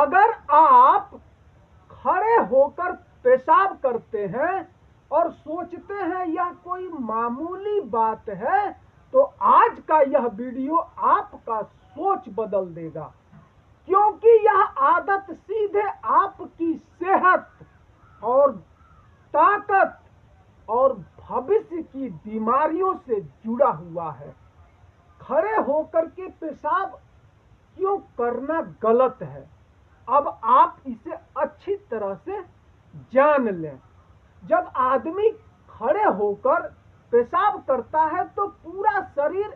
अगर आप खड़े होकर पेशाब करते हैं और सोचते हैं यह कोई मामूली बात है, तो आज का यह वीडियो आपका सोच बदल देगा, क्योंकि यह आदत सीधे आपकी सेहत और ताकत और भविष्य की बीमारियों से जुड़ा हुआ है। खड़े होकर के पेशाब क्यों करना गलत है, अब आप इसे अच्छी तरह से जान लें। जब आदमी खड़े होकर पेशाब करता है तो पूरा शरीर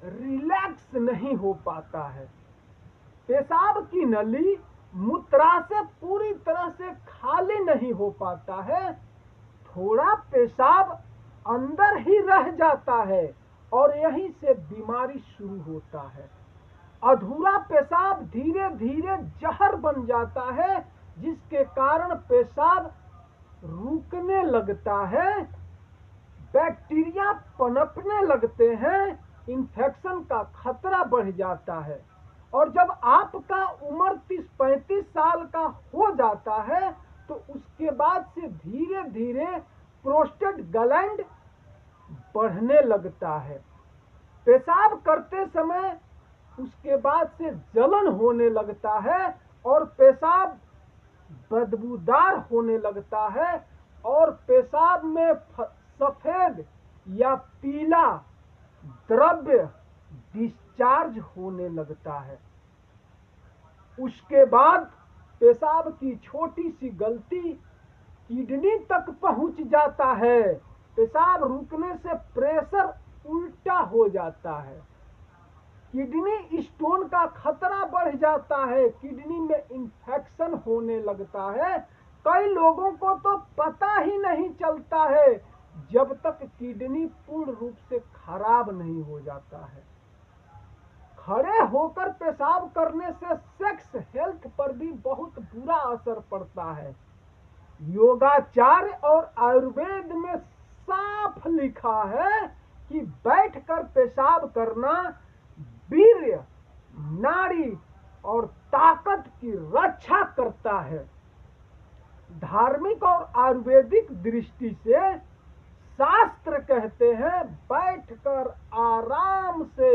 रिलैक्स नहीं हो पाता है। पेशाब की नली मूत्राशय पूरी तरह से खाली नहीं हो पाता है। थोड़ा पेशाब अंदर ही रह जाता है और यहीं से बीमारी शुरू होता है। अधूरा पेशाब धीरे धीरे जहर बन जाता है, जिसके कारण पेशाब रुकने लगता है, बैक्टीरिया पनपने लगते हैं, इन्फेक्शन का खतरा बढ़ जाता है। और जब आपका उम्र 30-35 साल का हो जाता है तो उसके बाद से धीरे धीरे प्रोस्टेट ग्लैंड बढ़ने लगता है। पेशाब करते समय उसके बाद से जलन होने लगता है और पेशाब बदबूदार होने लगता है और पेशाब में सफेद या पीला द्रव्य डिस्चार्ज होने लगता है। उसके बाद पेशाब की छोटी सी गलती किडनी तक पहुंच जाता है। पेशाब रुकने से प्रेशर उल्टा हो जाता है, किडनी स्टोन का खतरा बढ़ जाता है, किडनी में इंफेक्शन होने लगता है। कई लोगों को तो पता ही नहीं चलता है जब तक किडनी पूर्ण रूप से खराब नहीं हो जाता है। खड़े होकर पेशाब करने से सेक्स हेल्थ पर भी बहुत बुरा असर पड़ता है। योगाचार्य और आयुर्वेद में साफ लिखा है कि बैठकर पेशाब करना वीर्य, नाड़ी और ताकत की रक्षा करता है। धार्मिक और आयुर्वेदिक दृष्टि से शास्त्र कहते हैं बैठकर आराम से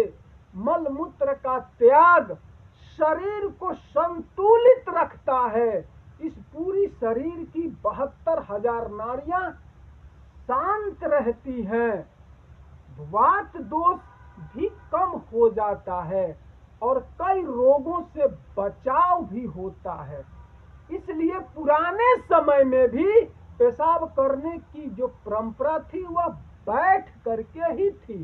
मलमूत्र का त्याग शरीर को संतुलित रखता है। इस पूरी शरीर की 72,000 नाड़ियां शांत रहती हैं, वात दोष भी कम हो जाता है और कई रोगों से बचाव भी होता है। इसलिए पुराने समय में भी पेशाब करने की जो परंपरा थी वह बैठ करके ही थी।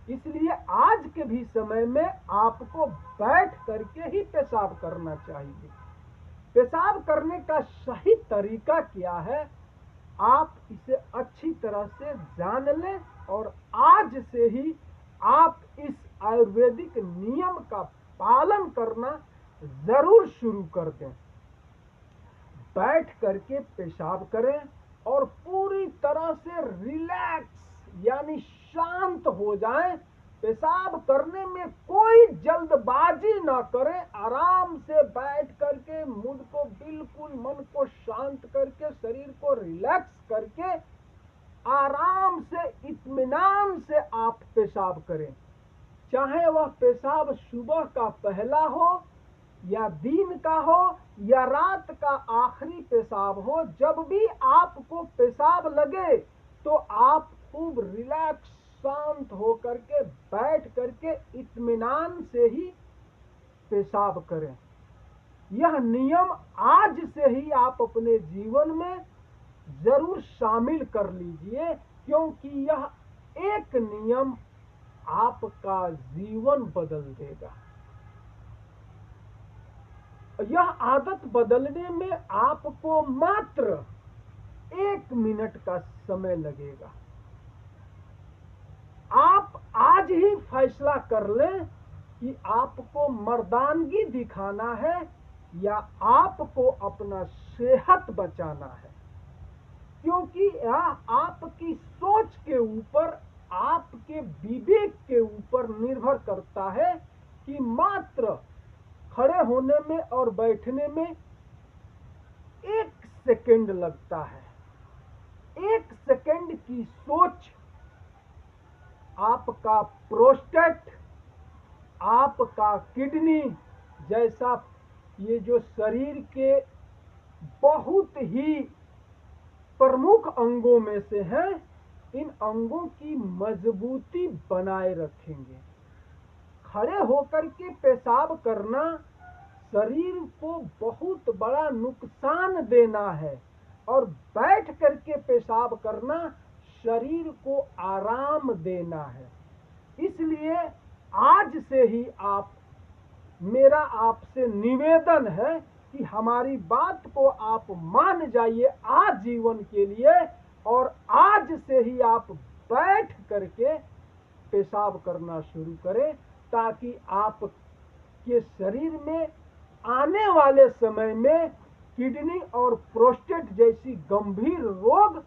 इसलिए आज के भी समय में आपको बैठ करके ही पेशाब करना चाहिए। पेशाब करने का सही तरीका क्या है, आप इसे अच्छी तरह से जान लें और आज से ही आप इस आयुर्वेदिक नियम का पालन करना जरूर शुरू कर दें। बैठ करके पेशाब करें और पूरी तरह से रिलैक्स यानी शांत हो जाएं। पेशाब करने में कोई जल्दबाजी ना करें, आराम से बैठ करके मूड को बिल्कुल मन को शांत करके शरीर को रिलैक्स करके आराम से इत्मीनान से आप पेशाब करें। चाहे वह पेशाब सुबह का पहला हो या दिन का हो या रात का आखिरी पेशाब हो, जब भी आपको पेशाब लगे तो आप खूब रिलैक्स शांत हो करके बैठ करके इत्मीनान से ही पेशाब करें। यह नियम आज से ही आप अपने जीवन में जरूर शामिल कर लीजिए, क्योंकि यह एक नियम आपका जीवन बदल देगा। यह आदत बदलने में आपको मात्र 1 मिनट का समय लगेगा। आप आज ही फैसला कर लें कि आपको मर्दानगी दिखाना है या आपको अपना सेहत बचाना है, क्योंकि यह आपकी सोच के ऊपर, आपके विवेक के ऊपर निर्भर करता है कि मात्र खड़े होने में और बैठने में 1 सेकेंड लगता है। 1 सेकेंड की सोच आपका प्रोस्टेट, आपका किडनी जैसा ये जो शरीर के बहुत ही प्रमुख अंगों में से है, इन अंगों की मजबूती बनाए रखेंगे। खड़े होकर के पेशाब करना शरीर को बहुत बड़ा नुकसान देना है और बैठ करके पेशाब करना शरीर को आराम देना है। इसलिए आज से ही मेरा आपसे निवेदन है कि हमारी बात को आप मान जाइए आजीवन के लिए, और आज से ही आप बैठ करके पेशाब करना शुरू करें, ताकि आपके शरीर में आने वाले समय में किडनी और प्रोस्टेट जैसी गंभीर रोग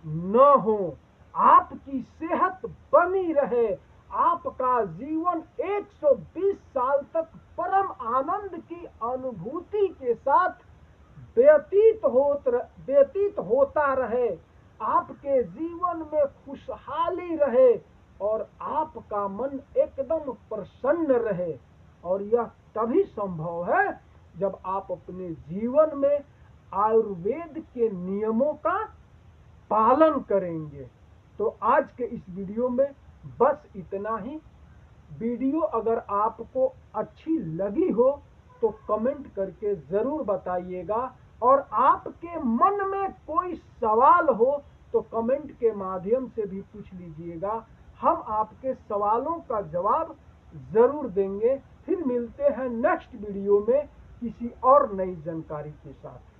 न हो, आपकी सेहत बनी रहे, आपका जीवन 120 साल तक परम आनंद की अनुभूति के साथ व्यतीत होता रहे, आपके जीवन में खुशहाली रहे और आपका मन एकदम प्रसन्न रहे। और यह तभी संभव है जब आप अपने जीवन में आयुर्वेद के नियमों का पालन करेंगे। तो आज के इस वीडियो में बस इतना ही। वीडियो अगर आपको अच्छी लगी हो तो कमेंट करके ज़रूर बताइएगा, और आपके मन में कोई सवाल हो तो कमेंट के माध्यम से भी पूछ लीजिएगा। हम आपके सवालों का जवाब ज़रूर देंगे। फिर मिलते हैं नेक्स्ट वीडियो में किसी और नई जानकारी के साथ।